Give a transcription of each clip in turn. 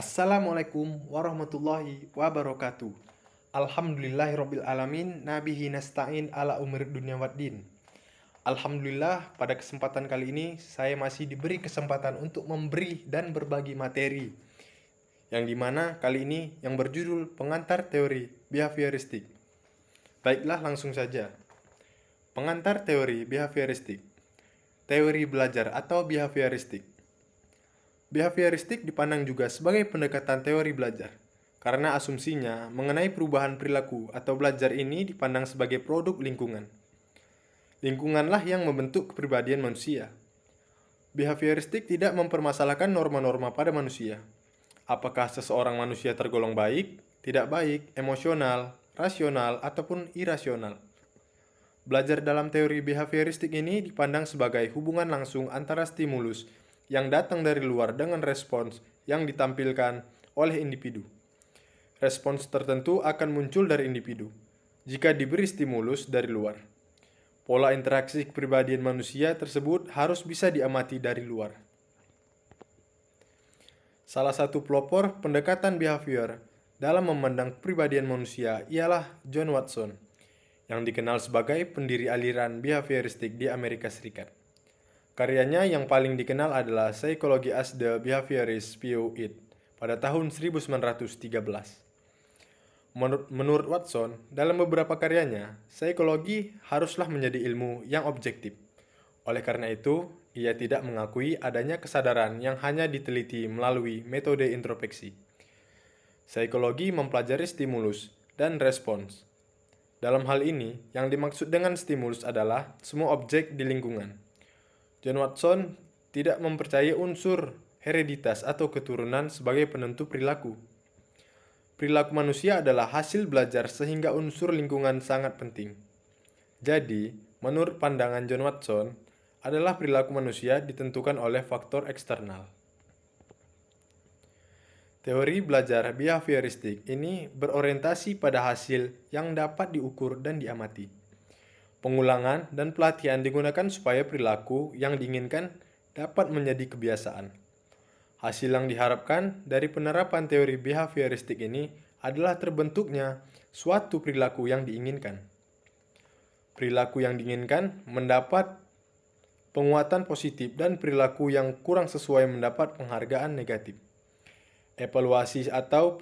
Assalamualaikum warahmatullahi wabarakatuh. Alhamdulillahirabbil alamin, nabihi nasta'in ala umur dunya waddin. Alhamdulillah, pada kesempatan kali ini saya masih diberi kesempatan untuk memberi dan berbagi materi, yang dimana kali ini yang berjudul pengantar teori behavioristik. Baiklah, langsung saja. Pengantar teori behavioristik. Teori belajar atau behavioristik. Behavioristik dipandang juga sebagai pendekatan teori belajar, karena asumsinya mengenai perubahan perilaku atau belajar ini dipandang sebagai produk lingkungan. Lingkunganlah yang membentuk kepribadian manusia. Behavioristik tidak mempermasalahkan norma-norma pada manusia. Apakah seseorang manusia tergolong baik, tidak baik, emosional, rasional, ataupun irasional. Belajar dalam teori behavioristik ini dipandang sebagai hubungan langsung antara stimulus yang datang dari luar dengan respons yang ditampilkan oleh individu. Respons tertentu akan muncul dari individu jika diberi stimulus dari luar. Pola interaksi kepribadian manusia tersebut harus bisa diamati dari luar. Salah satu pelopor pendekatan behavior dalam memandang kepribadian manusia ialah John Watson, yang dikenal sebagai pendiri aliran behavioristik di Amerika Serikat. Karyanya yang paling dikenal adalah Psychology as the Behaviorist View It pada tahun 1913. Menurut Watson, dalam beberapa karyanya, psikologi haruslah menjadi ilmu yang objektif. Oleh karena itu, ia tidak mengakui adanya kesadaran yang hanya diteliti melalui metode introspeksi. Psikologi mempelajari stimulus dan respons. Dalam hal ini, yang dimaksud dengan stimulus adalah semua objek di lingkungan. John Watson tidak mempercayai unsur hereditas atau keturunan sebagai penentu perilaku. Perilaku manusia adalah hasil belajar sehingga unsur lingkungan sangat penting. Jadi, menurut pandangan John Watson, adalah perilaku manusia ditentukan oleh faktor eksternal. Teori belajar behavioristik ini berorientasi pada hasil yang dapat diukur dan diamati. Pengulangan dan pelatihan digunakan supaya perilaku yang diinginkan dapat menjadi kebiasaan. Hasil yang diharapkan dari penerapan teori behavioristik ini adalah terbentuknya suatu perilaku yang diinginkan. Perilaku yang diinginkan mendapat penguatan positif dan perilaku yang kurang sesuai mendapat penghargaan negatif. Evaluasi atau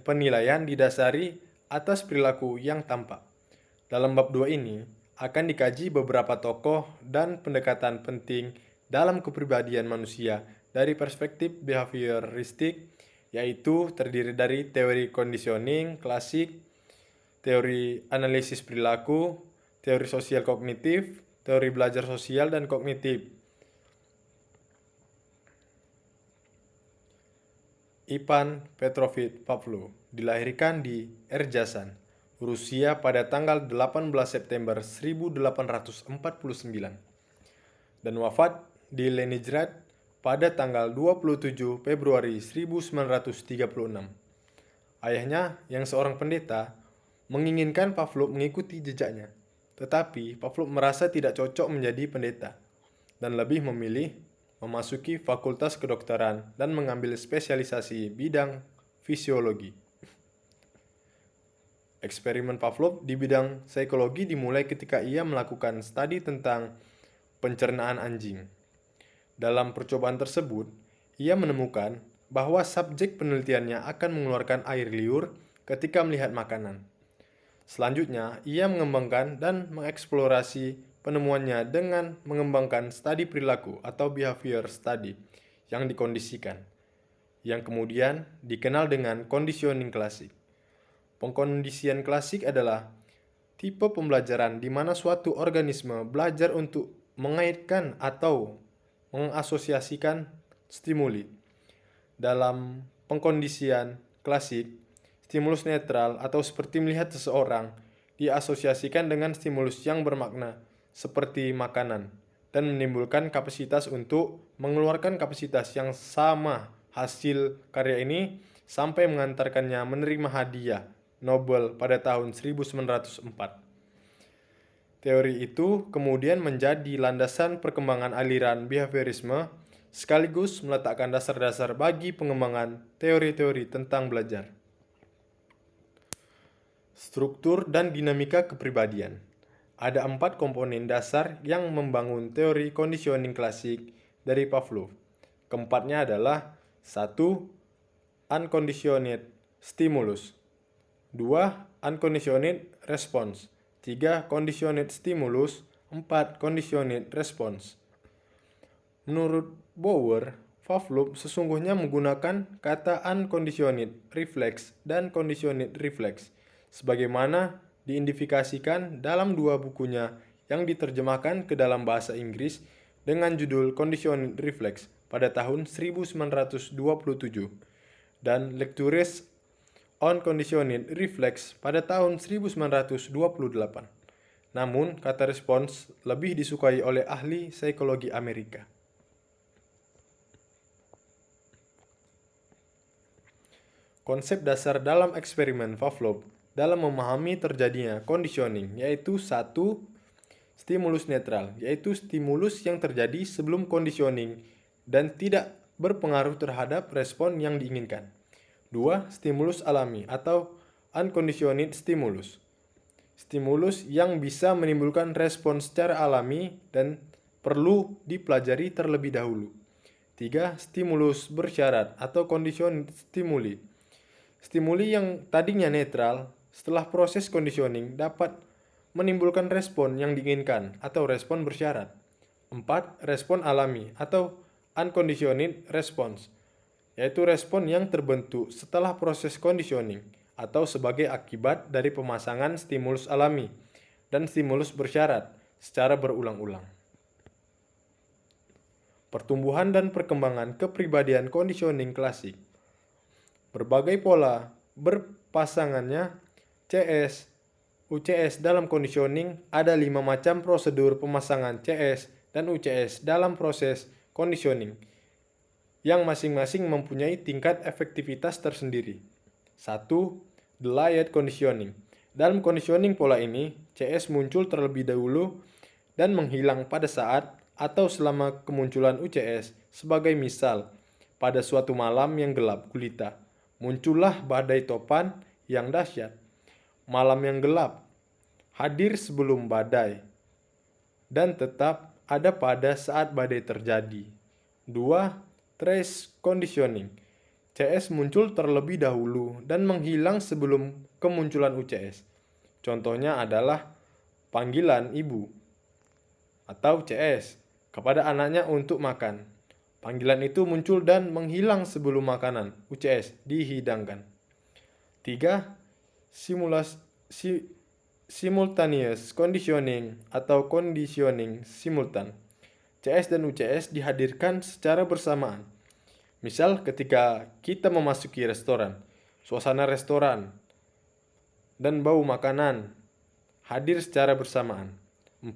penilaian didasari atas perilaku yang tampak. Dalam bab 2 ini, akan dikaji beberapa tokoh dan pendekatan penting dalam kepribadian manusia dari perspektif behavioristik, yaitu terdiri dari teori conditioning klasik, teori analisis perilaku, teori sosial kognitif, teori belajar sosial dan kognitif. Ivan Petrovich Pavlov dilahirkan di Rjazan, Rusia pada tanggal 18 September 1849 dan wafat di Leningrad pada tanggal 27 Februari 1936. Ayahnya, yang seorang pendeta, menginginkan Pavlov mengikuti jejaknya, tetapi Pavlov merasa tidak cocok menjadi pendeta dan lebih memilih memasuki fakultas kedokteran dan mengambil spesialisasi bidang fisiologi. Eksperimen Pavlov di bidang psikologi dimulai ketika ia melakukan studi tentang pencernaan anjing. Dalam percobaan tersebut, ia menemukan bahwa subjek penelitiannya akan mengeluarkan air liur ketika melihat makanan. Selanjutnya, ia mengembangkan dan mengeksplorasi penemuannya dengan mengembangkan studi perilaku atau behavior study yang dikondisikan, yang kemudian dikenal dengan conditioning klasik. Pengkondisian klasik adalah tipe pembelajaran di mana suatu organisme belajar untuk mengaitkan atau mengasosiasikan stimuli. Dalam pengkondisian klasik, stimulus netral atau seperti melihat seseorang diasosiasikan dengan stimulus yang bermakna seperti makanan dan menimbulkan kapasitas untuk mengeluarkan kapasitas yang sama. Hasil karya ini sampai mengantarkannya menerima hadiah Nobel pada tahun 1904. Teori itu kemudian menjadi landasan perkembangan aliran behaviorisme sekaligus meletakkan dasar-dasar bagi pengembangan teori-teori tentang belajar. Struktur dan dinamika kepribadian. Ada 4 komponen dasar yang membangun teori conditioning klasik dari Pavlov. Keempatnya adalah 1. Unconditioned stimulus, 2. Unconditioned response, 3. Conditioned stimulus, 4. Conditioned response. Menurut Bauer, Pavlov sesungguhnya menggunakan kata unconditioned reflex dan conditioned reflex, sebagaimana diidentifikasikan dalam 2 bukunya yang diterjemahkan ke dalam bahasa Inggris dengan judul Conditioned Reflex pada tahun 1927 dan Lectures on Conditioned Reflex pada tahun 1928. Namun, kata respons lebih disukai oleh ahli psikologi Amerika. Konsep dasar dalam eksperimen Pavlov dalam memahami terjadinya conditioning yaitu 1. Stimulus netral, yaitu stimulus yang terjadi sebelum conditioning dan tidak berpengaruh terhadap respon yang diinginkan. 2. Stimulus alami atau unconditioned stimulus. Stimulus yang bisa menimbulkan respon secara alami dan perlu dipelajari terlebih dahulu. 3. Stimulus bersyarat atau conditioned stimuli. Stimuli yang tadinya netral setelah proses conditioning dapat menimbulkan respon yang diinginkan atau respon bersyarat. 4. Respon alami atau unconditioned response, yaitu respon yang terbentuk setelah proses conditioning atau sebagai akibat dari pemasangan stimulus alami dan stimulus bersyarat secara berulang-ulang. Pertumbuhan dan perkembangan kepribadian conditioning klasik. Berbagai pola berpasangannya CS, UCS dalam conditioning, ada 5 macam prosedur pemasangan CS dan UCS dalam proses conditioning yang masing-masing mempunyai tingkat efektivitas tersendiri. 1. Delayed conditioning. Dalam conditioning pola ini, CS muncul terlebih dahulu dan menghilang pada saat atau selama kemunculan UCS. Sebagai misal, pada suatu malam yang gelap gulita, muncullah badai topan yang dahsyat. Malam yang gelap hadir sebelum badai dan tetap ada pada saat badai terjadi. 2. Trace conditioning. CS muncul terlebih dahulu dan menghilang sebelum kemunculan UCS. Contohnya adalah panggilan ibu atau CS kepada anaknya untuk makan. Panggilan itu muncul dan menghilang sebelum makanan UCS dihidangkan. 3. Simultaneous conditioning atau conditioning simultan. CS dan UCS dihadirkan secara bersamaan. Misal ketika kita memasuki restoran, suasana restoran dan bau makanan hadir secara bersamaan. 4.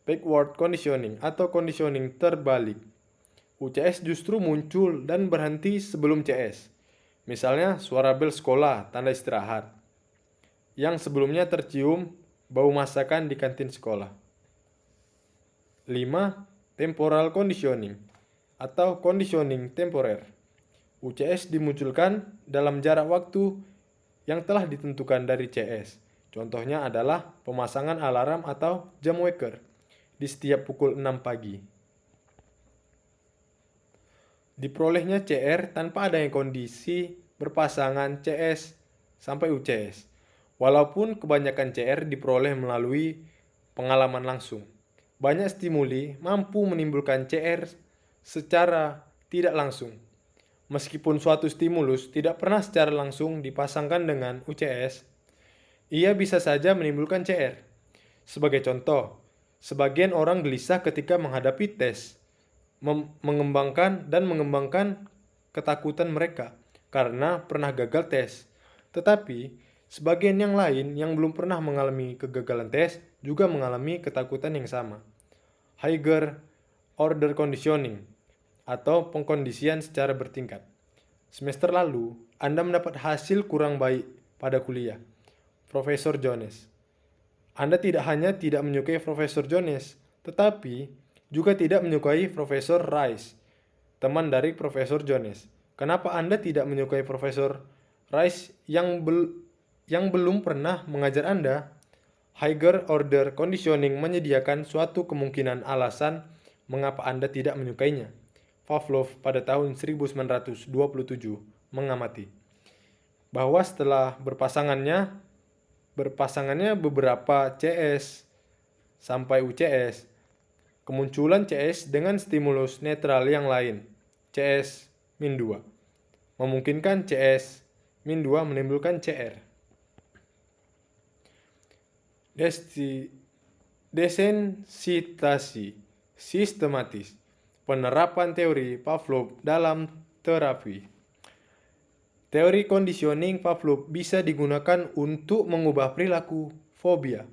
Backward conditioning atau conditioning terbalik. UCS justru muncul dan berhenti sebelum CS. Misalnya suara bel sekolah, tanda istirahat, yang sebelumnya tercium bau masakan di kantin sekolah. 5. Temporal conditioning atau conditioning temporer. UCS dimunculkan dalam jarak waktu yang telah ditentukan dari CS. Contohnya adalah pemasangan alarm atau jam waker di setiap pukul 6 pagi. Diperolehnya CR tanpa adanya kondisi berpasangan CS sampai UCS. Walaupun kebanyakan CR diperoleh melalui pengalaman langsung, banyak stimuli mampu menimbulkan CR secara tidak langsung. Meskipun suatu stimulus tidak pernah secara langsung dipasangkan dengan UCS, ia bisa saja menimbulkan CR. Sebagai contoh, sebagian orang gelisah ketika menghadapi tes, mengembangkan ketakutan mereka karena pernah gagal tes. Tetapi, sebagian yang lain yang belum pernah mengalami kegagalan tes juga mengalami ketakutan yang sama. Higher order conditioning atau pengkondisian secara bertingkat. Semester lalu, Anda mendapat hasil kurang baik pada kuliah, Profesor Jones. Anda tidak hanya tidak menyukai Profesor Jones, tetapi juga tidak menyukai Profesor Rice. teman dari Profesor Jones. Kenapa Anda tidak menyukai Profesor Rice yang belum pernah mengajar Anda? Higher order conditioning menyediakan suatu kemungkinan alasan mengapa Anda tidak menyukainya. Pavlov pada tahun 1927 mengamati bahwa setelah berpasangannya beberapa CS sampai UCS, kemunculan CS dengan stimulus netral yang lain, CS-2, memungkinkan CS-2 menimbulkan CR. Desensitasi sistematis, penerapan teori Pavlov dalam terapi. Teori conditioning Pavlov bisa digunakan untuk mengubah perilaku fobia.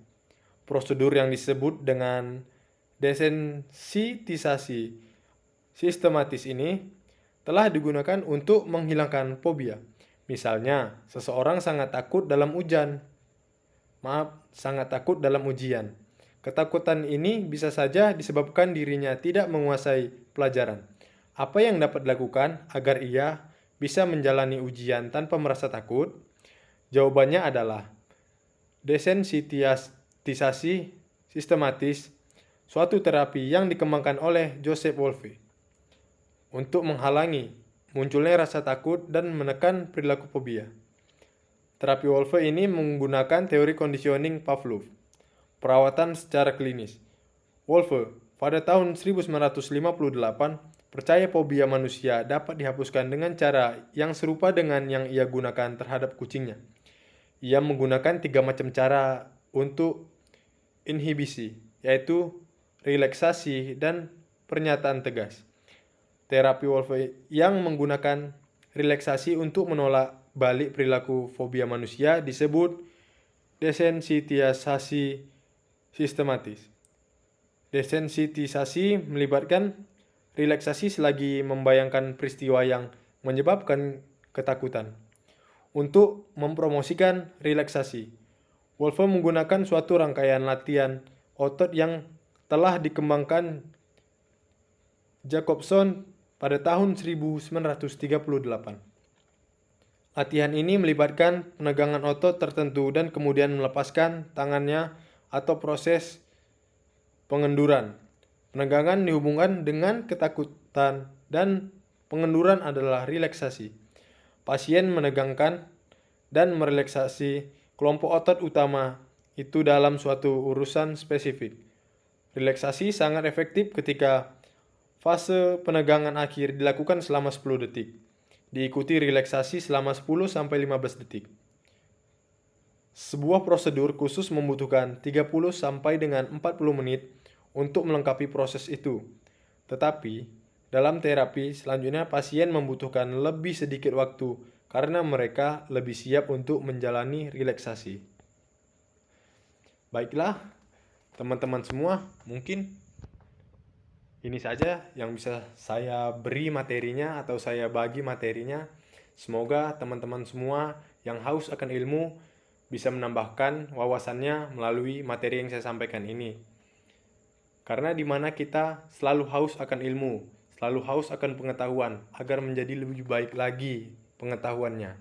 Prosedur yang disebut dengan desensitisasi sistematis ini telah digunakan untuk menghilangkan fobia. Misalnya, seseorang sangat takut dalam ujian. Ketakutan ini bisa saja disebabkan dirinya tidak menguasai pelajaran. Apa yang dapat dilakukan agar ia bisa menjalani ujian tanpa merasa takut? Jawabannya adalah desensitisasi sistematis, suatu terapi yang dikembangkan oleh Joseph Wolfe untuk menghalangi munculnya rasa takut dan menekan perilaku fobia. Terapi Wolfe ini menggunakan teori conditioning Pavlov. Perawatan secara klinis. Wolfe pada tahun 1958 percaya fobia manusia dapat dihapuskan dengan cara yang serupa dengan yang ia gunakan terhadap kucingnya. Ia menggunakan 3 macam cara untuk inhibisi, yaitu relaksasi dan pernyataan tegas. Terapi Wolfe yang menggunakan relaksasi untuk menolak balik perilaku fobia manusia disebut desensitisasi sistematis. Desensitisasi melibatkan relaksasi selagi membayangkan peristiwa yang menyebabkan ketakutan. Untuk mempromosikan relaksasi, Wolfe menggunakan suatu rangkaian latihan otot yang telah dikembangkan Jacobson pada tahun 1938. Latihan ini melibatkan penegangan otot tertentu dan kemudian melepaskan tangannya atau proses pengenduran. Penegangan dihubungkan dengan ketakutan dan pengenduran adalah relaksasi. Pasien menegangkan dan merelaksasi kelompok otot utama itu dalam suatu urusan spesifik. Relaksasi sangat efektif ketika fase penegangan akhir dilakukan selama 10 detik. Diikuti relaksasi selama 10-15 detik. Sebuah prosedur khusus membutuhkan 30 sampai dengan 40 menit untuk melengkapi proses itu. Tetapi, dalam terapi selanjutnya pasien membutuhkan lebih sedikit waktu karena mereka lebih siap untuk menjalani relaksasi. Baiklah, teman-teman semua, mungkin ini saja yang bisa saya beri materinya atau saya bagi materinya. Semoga teman-teman semua yang haus akan ilmu bisa menambahkan wawasannya melalui materi yang saya sampaikan ini. Karena di mana kita selalu haus akan ilmu, selalu haus akan pengetahuan agar menjadi lebih baik lagi pengetahuannya.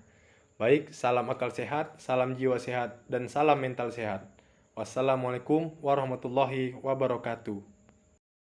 Baik, salam akal sehat, salam jiwa sehat, dan salam mental sehat. Wassalamualaikum warahmatullahi wabarakatuh.